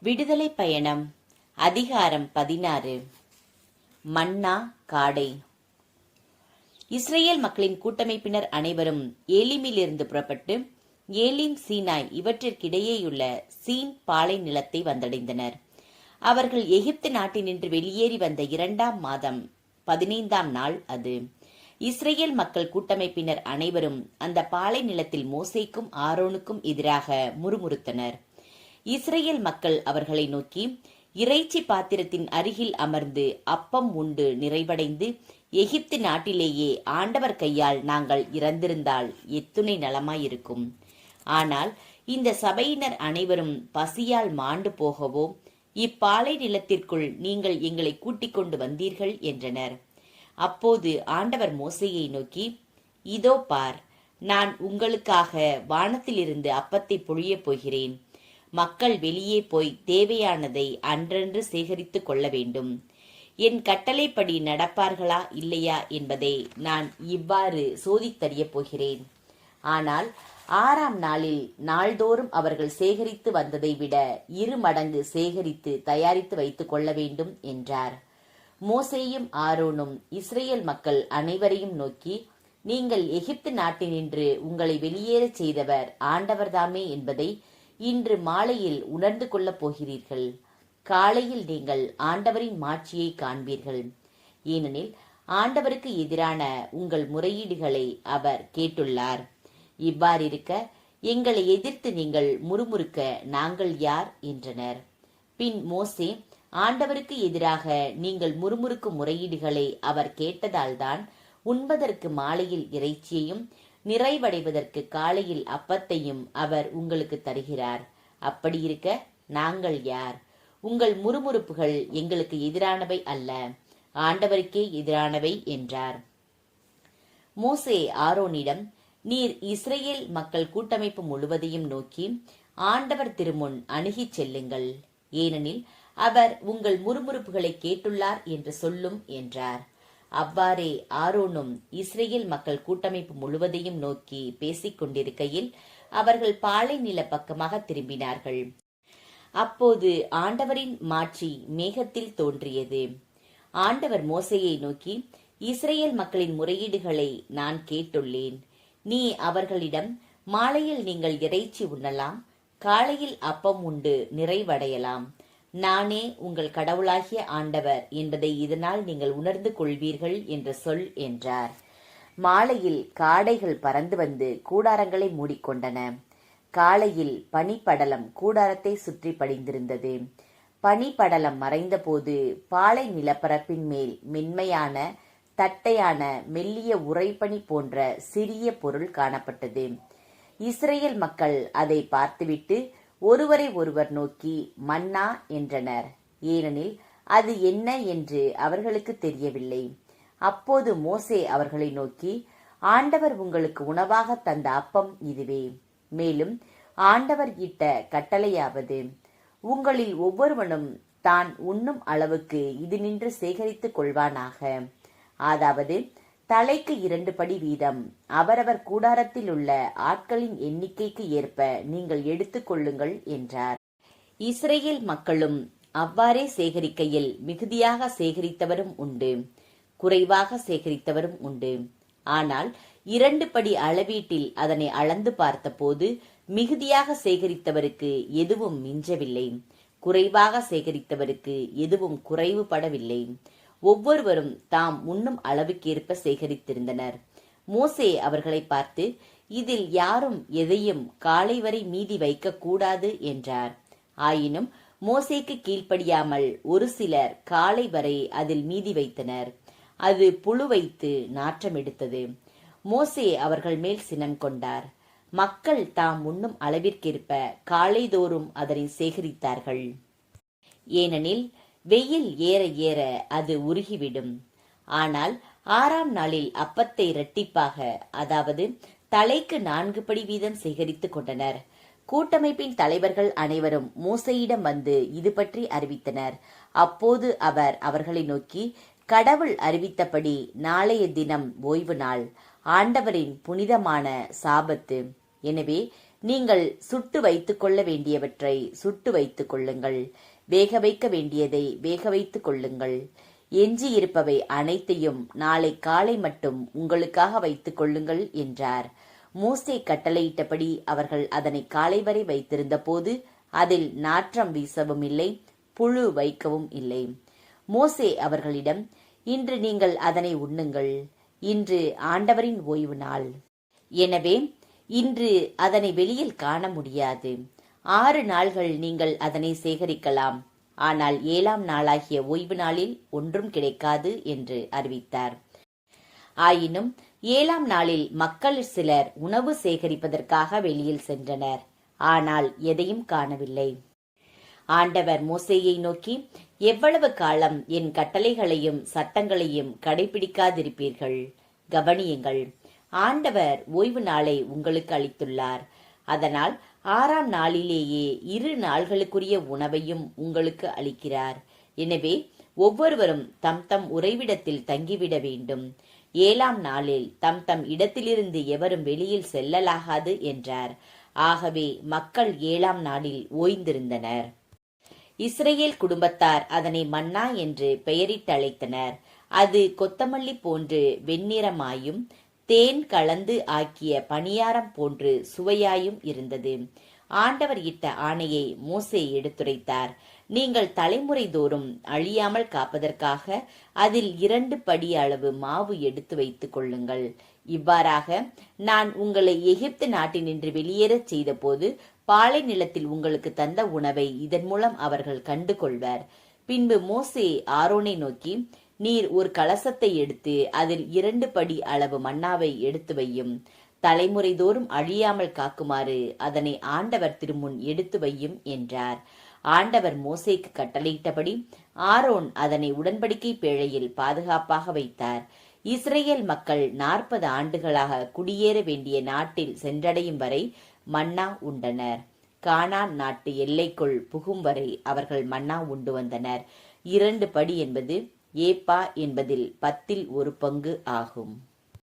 விடுதலை பயணம் அதிகாரம் 16. மன்னா காடை. இஸ்ரேல் மக்களின் கூட்டமைப்பினர் அனைவரும் ஏலிமிலிருந்து புறப்பட்டு ஏலிம், சீனாய் இவற்றிற்கிடையேயுள்ள சீன் பாலை நிலத்தை வந்தடைந்தனர். அவர்கள் எகிப்து நாட்டினின்று வெளியேறி வந்த 2ஆம் மாதம் 15ஆம் நாள் அது. இஸ்ரேல் மக்கள் கூட்டமைப்பினர் அனைவரும் அந்த பாலை நிலத்தில் மோசேக்கும் ஆரோனுக்கும் எதிராக முறுமுறுத்தனர். இஸ்ரேல் மக்கள் அவர்களை நோக்கி, இறைச்சி பாத்திரத்தின் அருகில் அமர்ந்து அப்பம் உண்டு நிறைவடைந்து எகிப்து நாட்டிலேயே ஆண்டவர் கையால் நாங்கள் இறந்திருந்தால் எத்துணை நலமாயிருக்கும். ஆனால் இந்த சபையினர் அனைவரும் பசியால் மாண்டு போகவோ இப்பாலை நிலத்திற்குள் நீங்கள் எங்களை கூட்டிக் கொண்டு வந்தீர்கள் என்றனர். அப்போது ஆண்டவர் மோசேயை நோக்கி, இதோ பார், நான் உங்களுக்காக வானத்திலிருந்து அப்பத்தை பொழியப் போகிறேன். மக்கள் வெளியே போய் தேவையானதை அன்றன்று சேகரித்து கொள்ள வேண்டும். என் கட்டளைப்படி நடப்பார்களா இல்லையா என்பதை நான் இவ்வாறு சோதித்தறியப் போகிறேன். ஆனால் 6ஆம் நாளில் நாள்தோறும் அவர்கள் சேகரித்து வந்ததை விட 2 மடங்கு சேகரித்து தயாரித்து வைத்துக் கொள்ள வேண்டும் என்றார். மோசேயும் ஆரோனும் இஸ்ரேல் மக்கள் அனைவரையும் நோக்கி, நீங்கள் எகிப்து நாட்டினின்று உங்களை வெளியேறச் செய்தவர் ஆண்டவர்தாமே என்பதை இன்று மாலையில் உணர்ந்து கொள்ளப் போகிறீர்கள். காலையில் நீங்கள் ஆண்டவரின் மாட்சியை காண்பீர்கள். ஏனெனில் ஆண்டவருக்கு எதிரான உங்கள் முறையீடுகளை அவர் கேட்டுள்ளார். இவ்வாறிருக்க எங்களை எதிர்த்து நீங்கள் முறுமுறுக்க நாங்கள் யார் என்றனர். பின் மோசே, ஆண்டவருக்கு எதிராக நீங்கள் முறுமுறுக்கும் முறையீடுகளை அவர் கேட்டதால்தான் உண்பதற்கு மாலையில் இறைச்சியையும் நிறைவடைவதற்கு காலையில் அப்பத்தையும் அவர் உங்களுக்கு தருகிறார். அப்படியிருக்க நாங்கள் யார்? உங்கள் முறுமுறுப்புகள் எங்களுக்கு எதிரானவை அல்ல, ஆண்டவருக்கே எதிரானவை என்றார். மோசே ஆரோனிடம், நீர் இஸ்ரேல் மக்கள் கூட்டமைப்பு முழுவதையும் நோக்கி ஆண்டவர் திருமுன் அணுகிச் செல்லுங்கள், ஏனெனில் அவர் உங்கள் முறுமுறுப்புகளை கேட்டுள்ளார் என்று சொல்லும் என்றார். அவ்வாறே ஆரோனும் இஸ்ரேல் மக்கள் கூட்டமைப்பு முழுவதையும் நோக்கி பேசிக் கொண்டிருக்கையில் அவர்கள் பாலை நில பக்கமாக திரும்பினார்கள். அப்போது ஆண்டவரின் மாட்சி மேகத்தில் தோன்றியது. ஆண்டவர் மோசேயை நோக்கி, இஸ்ரேல் மக்களின் முறையீடுகளை நான் கேட்டுள்ளேன். நீ அவர்களிடம், மாலையில் நீங்கள் இறைச்சி உண்ணலாம், காலையில் அப்பம் உண்டு நிறைவடையலாம், நானே உங்கள் கடவுளாகிய ஆண்டவர் என்பதை இதனால் நீங்கள் உணர்ந்து கொள்வீர்கள் என்று சொல் என்றார். மாலையில் காடைகள் பறந்து வந்து கூடாரங்களை மூடிக்கொண்டன. காலையில் பனிப்படலம் கூடாரத்தை சுற்றி படிந்திருந்தது. பனிப்படலம் மறைந்தபோது பாலை நிலப்பரப்பின் மேல் மென்மையான தட்டையான மெல்லிய உறைபனி போன்ற சிறிய பொருள் காணப்பட்டது. இஸ்ரேல் மக்கள் அதை பார்த்துவிட்டு ஒருவரை ஒருவர் நோக்கி மன்னா என்றனர். ஏனெனில் அது என்ன என்று அவர்களுக்கு தெரியவில்லை. அப்போது மோசே அவர்களை நோக்கி, ஆண்டவர் உங்களுக்கு உணவாக தந்த அப்பம் இதுவே. மேலும் ஆண்டவர் இட்ட கட்டளையாவது, உங்களில் ஒவ்வொருவனும் தான் உண்ணும் அளவுக்கு இது நின்று சேகரித்துக் கொள்வானாக. அதாவது தலைக்கு 2 படி வீதம் அவரவர் கூடாரத்தில் உள்ள ஆட்களின் எண்ணிக்கைக்கு ஏற்ப நீங்கள் எடுத்துக் கொள்ளுங்கள் என்றார். இஸ்ரேல் மக்களும் அவ்வாறே சேகரிக்கையில் மிகுதியாக சேகரித்தவரும் உண்டு, குறைவாக சேகரித்தவரும் உண்டு. ஆனால் 2 படி அளவீட்டில் அதனை அளந்து பார்த்தபோது மிகுதியாக சேகரித்தவருக்கு எதுவும் மிஞ்சவில்லை, குறைவாக சேகரித்தவருக்கு எதுவும் குறைவுபடவில்லை. ஒவ்வொருவரும் தாம் உண்ணும் அளவுக்கேற்ப சேகரித்திருந்தனர். மோசே அவர்களை பார்த்து, இதில் யாரும் எதையும் காலை வரை மீதி வைக்க கூடாது என்றார். ஆயினும் மோசேக்கு கீழ்ப்படியாமல் ஒரு சிலர் காலை வரை அதில் மீதி வைத்தனர். அது புழு வைத்து நாற்றம் எடுத்தது. மோசே அவர்கள் மேல் சினம் கொண்டார். மக்கள் தாம் உண்ணும் அளவிற்கேற்ப காலைதோறும் அதனை சேகரித்தார்கள். ஏனெனில் வெயில் ஏற ஏற அது உருகிவிடும். ஆனால் 6ஆம் நாளில் அப்பத்தை இரட்டிப்பாக, அதாவது தலைக்கு 4 படி வீதம் சேகரித்துக் கொண்டனர். கூட்டமைப்பின் தலைவர்கள் அனைவரும் மோசேயிடம் வந்து இது பற்றி அறிவித்தனர். அப்போது அவர் அவர்களை நோக்கி, கடவுள் அறிவித்தபடி நாளைய தினம் ஓய்வு நாள், ஆண்டவரின் புனிதமான சாபத்து. எனவே நீங்கள் சுட்டு வைத்துக் கொள்ள வேண்டியவற்றை சுட்டு வைத்துக் கொள்ளுங்கள், வேக வைக்க வேண்டியதை வேக வைத்துக் கொள்ளுங்கள். எஞ்சியிருப்பவை அனைத்தையும் நாளை காலை மட்டும் உங்களுக்காக வைத்துக் கொள்ளுங்கள் என்றார். மோசே கட்டளையிட்டபடி அவர்கள் அதனை காலை வரை வைத்திருந்த போது அதில் நாற்றம் வீசவும் இல்லை, புழு வைக்கவும் இல்லை. மோசே அவர்களிடம், இன்று நீங்கள் அதனை உண்ணுங்கள், இன்று ஆண்டவரின் ஓய்வு நாள். எனவே இன்று அதனை வெளியில் காண முடியாது. 6 நாள்கள் நீங்கள் அதனை சேகரிக்கலாம், ஆனால் 7ஆம் நாளாகிய ஓய்வு நாளில் ஒன்றும் கிடைக்காது என்று அறிவித்தார். ஆயினும் 7ஆம் நாளில் மக்கள் சிலர் உணவு சேகரிப்பதற்காக வெளியில் சென்றனர், ஆனால் எதையும் காணவில்லை. ஆண்டவர் மோசேயை நோக்கி, எவ்வளவு காலம் என் கட்டளைகளையும் சட்டங்களையும் கடைபிடிக்காதிருப்பீர்கள்? கவனியுங்கள், ஆண்டவர் ஓய்வு நாளை உங்களுக்கு அளித்துள்ளார். அதனால் 6ஆம் நாளிலேயே 2 நாள்களுக்குரிய உணவையும் உங்களுக்கு அளிக்கிறார். எனவே ஒவ்வொருவரும் தம் தம் உறைவிடத்தில் தங்கிவிட வேண்டும். 7ஆம் நாளில் தம் தம் இடத்திலிருந்து எவரும் வெளியில் செல்லலாகாது என்றார். ஆகவே மக்கள் 7ஆம் நாளில் ஓய்ந்திருந்தனர். இஸ்ரேல் குடும்பத்தார் அதனை மன்னா என்று பெயரிட்டு அழைத்தனர். அது கொத்தமல்லி போன்று வெண்ணிறமாயும் தேன் கலந்து ஆக்கிய பணியாரம் போன்று சுவையாயும் இருந்தது. ஆண்டவர் இட்ட ஆணையை மோசே எடுத்துரைத்தார். நீங்கள் தலைமுறை தோறும் அழியாமல் காப்பதற்காக அதில் 2 படி அளவு மாவு எடுத்து வைத்துக் கொள்ளுங்கள். இவ்வாறாக நான் உங்களை எகிப்து நாட்டினின்று வெளியேறச் செய்த போது பாலை நிலத்தில் உங்களுக்கு தந்த உணவை இதன் மூலம் அவர்கள் கண்டு கொள்வர். பின்பு மோசே ஆரோனை நோக்கி, நீர் ஒரு கலசத்தை எடுத்து அதில் 2 படி அளவு மன்னாவை எடுத்து வையும். தலைமுறை தோறும் அழியாமல் காக்குமாறு அதனை ஆண்டவர் திருமுன் எடுத்து வையும் என்றார். ஆண்டவர் மோசேக்கு கட்டளையிட்டபடி ஆரோன் அதனை உடன்படிக்கை பேழையில் பாதுகாப்பாக வைத்தார். இஸ்ரேல் மக்கள் 40 ஆண்டுகளாக குடியேற வேண்டிய நாட்டில் சென்றடையும் வரை மன்னா உண்டனர். கானான் நாட்டு எல்லைக்குள் புகும் வரை அவர்கள் மன்னா உண்டு வந்தனர். 2 படி என்பது ஏப்பா என்பதில் 10 1 பங்கு ஆகும்.